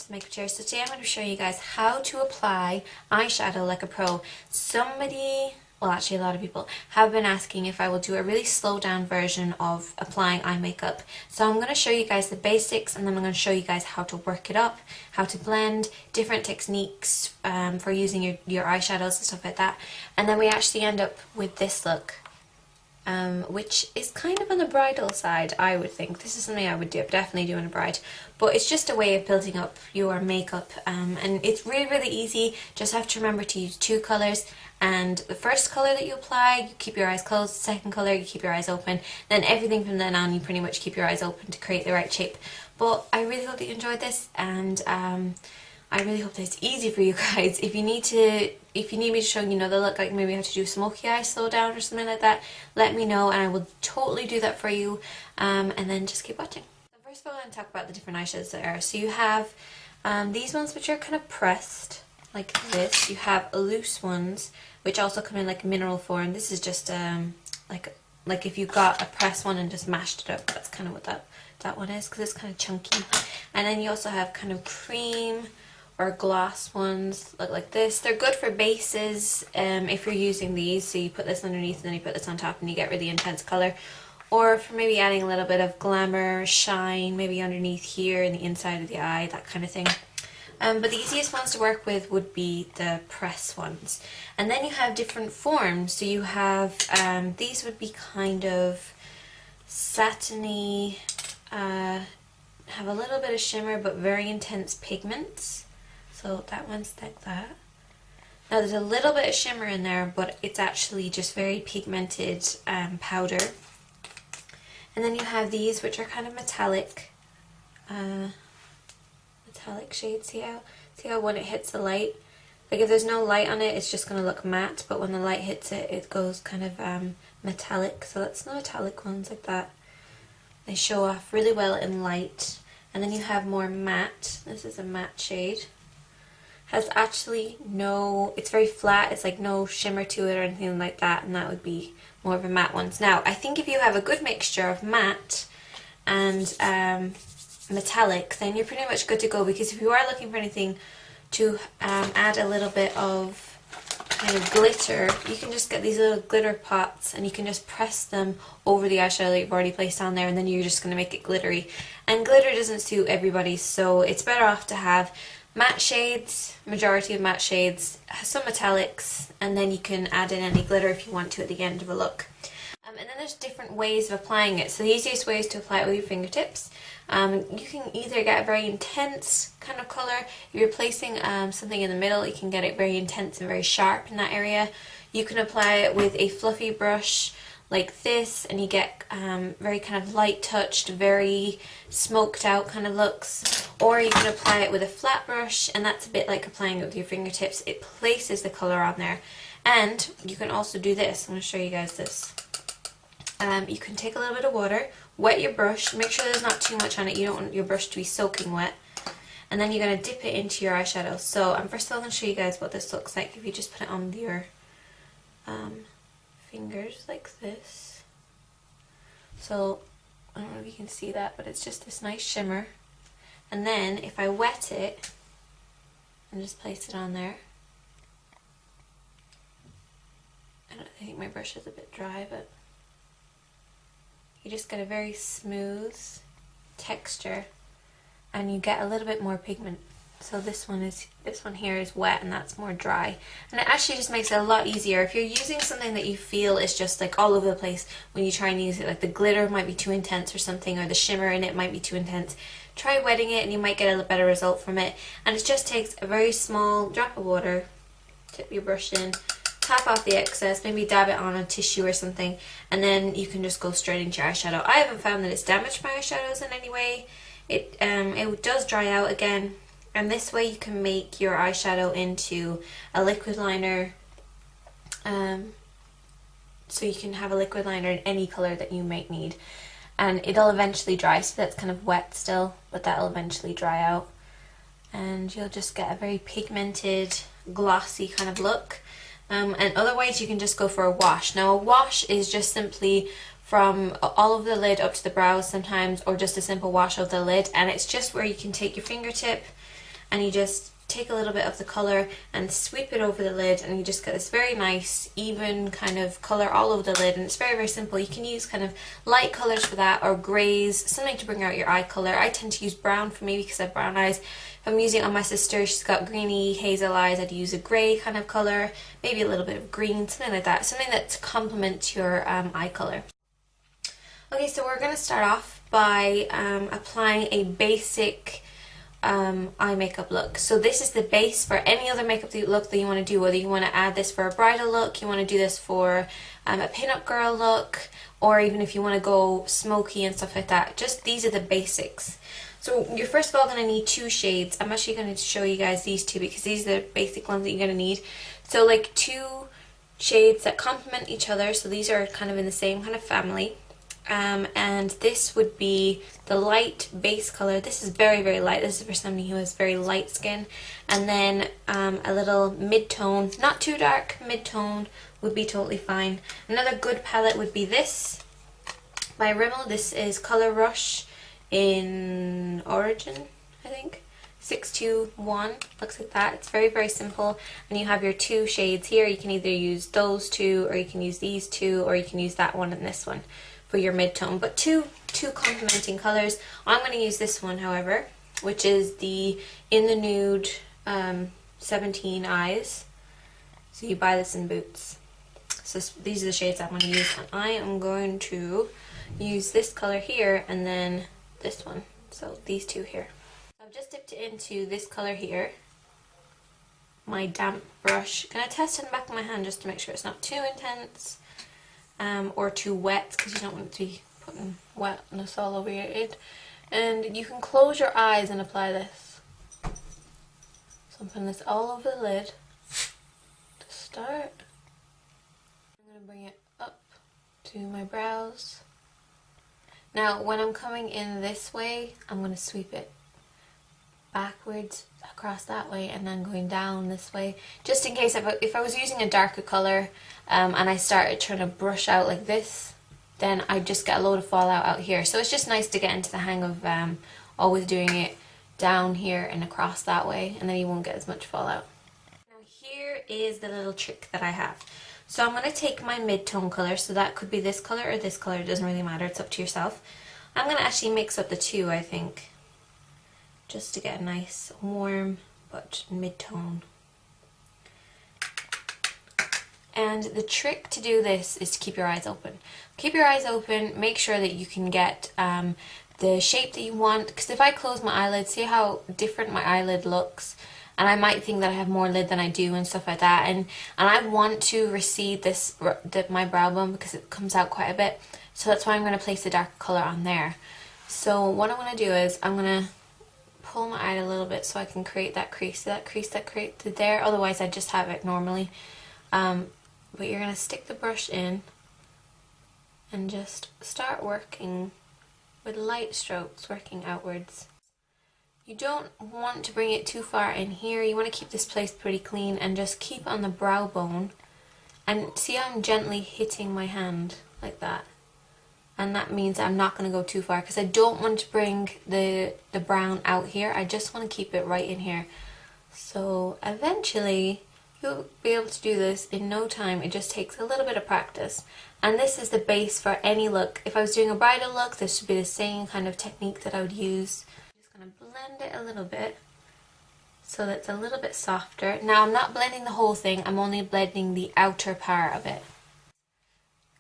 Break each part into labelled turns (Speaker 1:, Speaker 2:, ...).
Speaker 1: to Makeup Chair. So today I'm going to show you guys how to apply eyeshadow like a pro. Somebody, well actually a lot of people, have been asking if I will do a really slowed down version of applying eye makeup. So I'm going to show you guys the basics, and then I'm going to show you guys how to work it up, how to blend, different techniques for using your eyeshadows and stuff like that. And then we actually end up with this look. Which is kind of on the bridal side, I would think. This is something I would definitely do on a bride. But it's just a way of building up your makeup, and it's really easy. Just have to remember to use two colours, and the first colour that you apply, you keep your eyes closed. The second colour, you keep your eyes open. Then everything from then on, you pretty much keep your eyes open to create the right shape. But I really hope that you enjoyed this, and I really hope that it's easy for you guys. If you need me to show you the look, like maybe how to do smoky eye slow down or something like that, let me know and I will totally do that for you. And then just keep watching. So first of all, I'm going to talk about the different eyeshadows there are. So you have these ones which are kind of pressed like this. You have loose ones which also come in like mineral form. This is just like if you got a pressed one and just mashed it up. That's kind of what that one is, because it's kind of chunky. And then you also have kind of cream or gloss ones look like this. They're good for bases if you're using these, so you put this underneath and then you put this on top and you get really intense colour. Or for maybe adding a little bit of glamour, shine, maybe underneath here in the inside of the eye, that kind of thing. But the easiest ones to work with would be the press ones. And then you have different forms. So you have, these would be kind of satiny, have a little bit of shimmer but very intense pigments. So that one's like that. Now there's a little bit of shimmer in there, but it's actually just very pigmented powder. And then you have these which are kind of metallic shades. See how when it hits the light, like if there's no light on it, it's just going to look matte, but when the light hits it, it goes kind of metallic. So that's the metallic ones like that. They show off really well in light. And then you have more matte. This is a matte shade. Has actually no, it's very flat, it's like no shimmer to it or anything like that, and that would be more of a matte ones. Now, I think if you have a good mixture of matte and metallic, then you're pretty much good to go, because if you are looking for anything to add a little bit of kind of glitter, you can just get these little glitter pots and you can just press them over the eyeshadow that you've already placed on there, and then you're just going to make it glittery. And glitter doesn't suit everybody, so it's better off to have matte shades, majority of matte shades, some metallics, and then you can add in any glitter if you want to at the end of a look. And then there's different ways of applying it. So the easiest way is to apply it with your fingertips. You can either get a very intense kind of colour. If you're placing something in the middle, you can get it very intense and very sharp in that area. You can apply it with a fluffy brush like this, and you get very kind of light touched, very smoked out kind of looks. Or you can apply it with a flat brush, and that's a bit like applying it with your fingertips. It places the colour on there. And you can also do this. I'm going to show you guys this. You can take a little bit of water, wet your brush, make sure there's not too much on it. You don't want your brush to be soaking wet. And then you're going to dip it into your eyeshadow. So I'm first of all going to show you guys what this looks like if you just put it on your fingers like this. So I don't know if you can see that, but it's just this nice shimmer. And then if I wet it and just place it on there, I think my brush is a bit dry, but you just get a very smooth texture and you get a little bit more pigment. So this one here is wet and that's more dry, and it actually just makes it a lot easier. If you're using something that you feel is just like all over the place when you try and use it, like the glitter might be too intense or something, or the shimmer in it might be too intense, try wetting it and you might get a better result from it. And it just takes a very small drop of water, tip your brush in, tap off the excess, maybe dab it on a tissue or something, and then you can just go straight into your eyeshadow. I haven't found that it's damaged my eyeshadows in any way. It does dry out again. And this way you can make your eyeshadow into a liquid liner, so you can have a liquid liner in any colour that you might need. And it'll eventually dry, so that's kind of wet still, but that'll eventually dry out. And you'll just get a very pigmented, glossy kind of look. And otherwise you can just go for a wash. Now a wash is just simply from all of the lid up to the brows sometimes, or just a simple wash of the lid, and it's just where you can take your fingertip and you just take a little bit of the colour and sweep it over the lid, and you just get this very nice even kind of colour all over the lid. And it's very, very simple. You can use kind of light colours for that, or greys, something to bring out your eye colour. I tend to use brown for me because I have brown eyes. If I'm using it on my sister, she's got greeny hazel eyes, I'd use a grey kind of colour, maybe a little bit of green, something like that, something that complements your eye colour. Okay, so we're going to start off by applying a basic eye makeup look. So this is the base for any other makeup look that you want to do, whether you want to add this for a bridal look, you want to do this for a pin-up girl look, or even if you want to go smoky and stuff like that. Just these are the basics. So you're first of all going to need 2 shades. I'm actually going to show you guys these 2 because these are the basic ones that you're going to need. So like 2 shades that complement each other, so these are kind of in the same kind of family. And this would be the light base color. This is very, very light. This is for somebody who has very light skin. And then a little mid-tone, not too dark, mid-tone would be totally fine. Another good palette would be this by Rimmel. This is Color Rush in Origin, I think. 621, looks like that. It's very, very simple. And you have your 2 shades here. You can either use those 2, or you can use these 2, or you can use that one and this one for your mid-tone, but two complementing colors. I'm going to use this one, however, which is the In the Nude 17 Eyes. So you buy this in Boots. So these are the shades I'm going to use, and I am going to use this color here and then this one. So these 2 here. I've just dipped it into this color here. My damp brush. Gonna test it in the back of my hand just to make sure it's not too intense. Or too wet, because you don't want it to be putting wetness all over your head. And you can close your eyes and apply this. So I'm putting this all over the lid to start. I'm going to bring it up to my brows. Now when I'm coming in this way, I'm going to sweep it backwards across that way and then going down this way, just in case if I was using a darker colour and I started trying to brush out like this, then I'd just get a load of fallout out here. So it's just nice to get into the hang of always doing it down here and across that way, and then you won't get as much fallout. Now here is the little trick that I have. So I'm going to take my mid-tone colour, so that could be this colour or this colour, it doesn't really matter, it's up to yourself. I'm going to actually mix up the 2, I think, just to get a nice warm but mid-tone. And the trick to do this is to keep your eyes open. Keep your eyes open, make sure that you can get the shape that you want, because if I close my eyelid, see how different my eyelid looks, and I might think that I have more lid than I do and stuff like that, and I want to recede my brow bone because it comes out quite a bit, so that's why I'm going to place the dark colour on there. So what I'm going to do is I'm going to pull my eye a little bit so I can create that crease that created there, otherwise I just have it normally. But you're going to stick the brush in and just start working with light strokes, working outwards. You don't want to bring it too far in here, you want to keep this place pretty clean and just keep on the brow bone, and see how I'm gently hitting my hand like that. And that means I'm not going to go too far because I don't want to bring the brown out here. I just want to keep it right in here. So eventually you'll be able to do this in no time. It just takes a little bit of practice. And this is the base for any look. If I was doing a bridal look, this would be the same kind of technique that I would use. I'm just going to blend it a little bit so that it's a little bit softer. Now I'm not blending the whole thing, I'm only blending the outer part of it.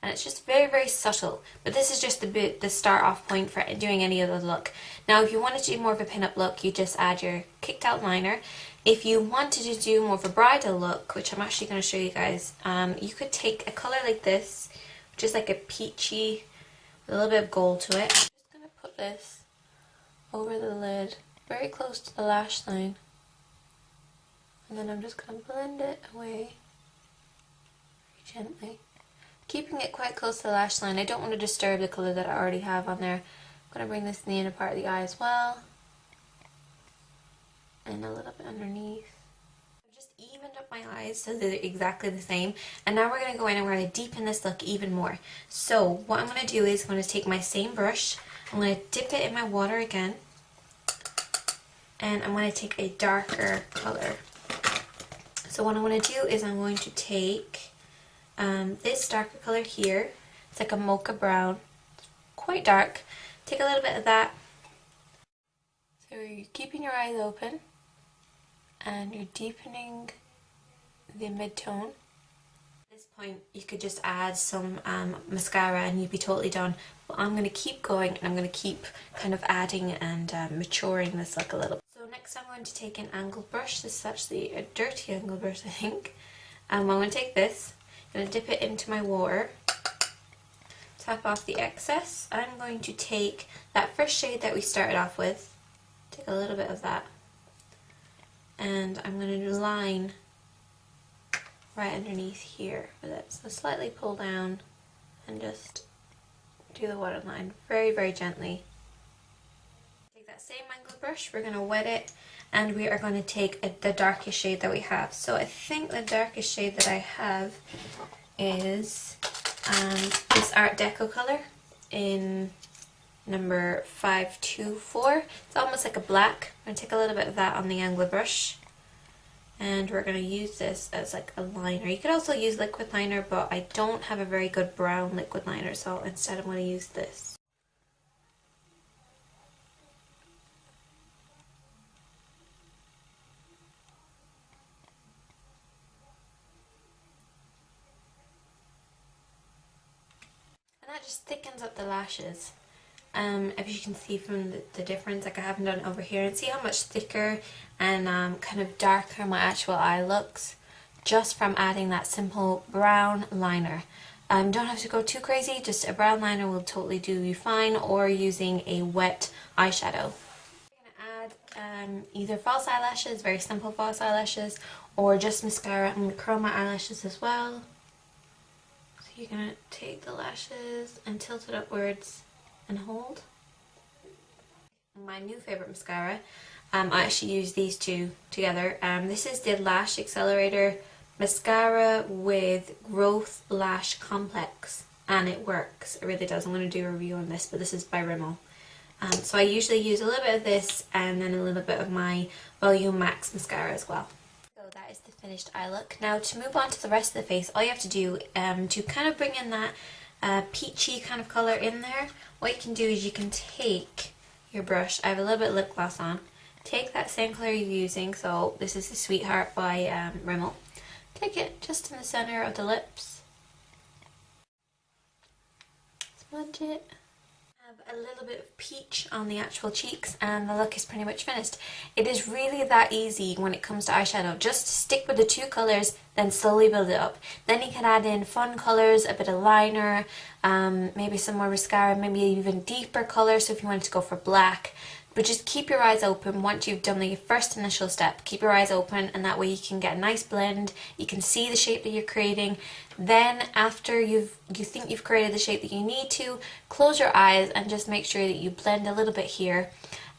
Speaker 1: And it's just very, very subtle, but this is just the start off point for doing any other look. Now if you wanted to do more of a pin-up look, you just add your kicked out liner. If you wanted to do more of a bridal look, which I'm actually going to show you guys, you could take a colour like this, which is like a peachy, with a little bit of gold to it. I'm just going to put this over the lid, very close to the lash line, and then I'm just going to blend it away very gently. Keeping it quite close to the lash line. I don't want to disturb the colour that I already have on there. I'm going to bring this in the inner part of the eye as well. And a little bit underneath. I've just evened up my eyes so they're exactly the same. And now we're going to go in and we're going to deepen this look even more. So what I'm going to do is I'm going to take my same brush. I'm going to dip it in my water again. and I'm going to take a darker color. So what I'm going to do is I'm going to take this darker color here. It's like a mocha brown, quite dark. Take a little bit of that. So you're keeping your eyes open and you're deepening the mid-tone. At this point you could just add some mascara and you'd be totally done. But I'm going to keep going and I'm going to keep kind of adding and maturing this look a little. So next I'm going to take an angled brush. This is actually a dirty angled brush, I think. I'm going to take this, I'm going to dip it into my water, tap off the excess. I'm going to take that first shade that we started off with, take a little bit of that, and I'm going to line right underneath here with it. So slightly pull down and just do the waterline very, very gently. Take that same angled brush, we're going to wet it, and we are going to take the darkest shade that we have. So I think the darkest shade that I have is this Art Deco color in number 524. It's almost like a black. I'm going to take a little bit of that on the angled brush, and we're going to use this as like a liner. You could also use liquid liner, but I don't have a very good brown liquid liner, so instead I'm going to use this. And that just thickens up the lashes. If you can see from the difference, like I haven't done it over here, and see how much thicker and kind of darker my actual eye looks just from adding that simple brown liner. Don't have to go too crazy, just a brown liner will totally do you fine, or using a wet eyeshadow. I'm going to add either false eyelashes, very simple false eyelashes, or just mascara. I'm going to curl my eyelashes as well. So you're going to take the lashes and tilt it upwards and hold. My new favourite mascara, I actually use these two together. This is the Lash Accelerator Mascara with Growth Lash Complex, and it works, it really does. I'm going to do a review on this, but this is by Rimmel. So I usually use a little bit of this and then a little bit of my Volume Max mascara as well. So that is the finished eye look. Now to move on to the rest of the face, all you have to do to kind of bring in that peachy kind of colour in there, what you can do is you can take your brush, I have a little bit of lip gloss on, take that same colour you're using, so this is the Sweetheart by Rimmel, take it just in the centre of the lips, smudge it, have a little bit of peach on the actual cheeks, and the look is pretty much finished. It is really that easy when it comes to eyeshadow. Just stick with the two colours, then slowly build it up. Then you can add in fun colours, a bit of liner, maybe some more mascara, maybe even deeper colours, so if you wanted to go for black. But just keep your eyes open once you've done the first initial step. Keep your eyes open, and that way you can get a nice blend. You can see the shape that you're creating. Then after you think you've created the shape that you need to, close your eyes and just make sure that you blend a little bit here.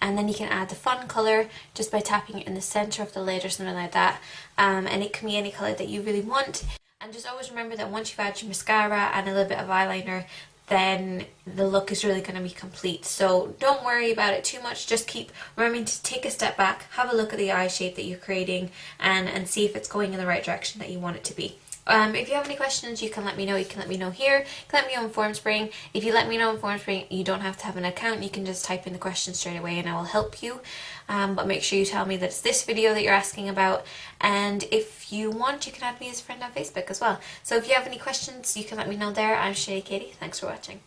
Speaker 1: And then you can add the fun colour just by tapping it in the centre of the lid or something like that. And it can be any colour that you really want. And just always remember that once you've added your mascara and a little bit of eyeliner, then the look is really going to be complete. So don't worry about it too much, just keep remembering to take a step back, have a look at the eye shape that you're creating, and see if it's going in the right direction that you want it to be. If you have any questions, you can let me know. You can let me know here. You can let me know in Formspring. If you let me know in Formspring, you don't have to have an account. You can just type in the question straight away and I will help you. But make sure you tell me that it's this video that you're asking about. And if you want, you can add me as a friend on Facebook as well. So if you have any questions, you can let me know there. I'm Shady Katie. Thanks for watching.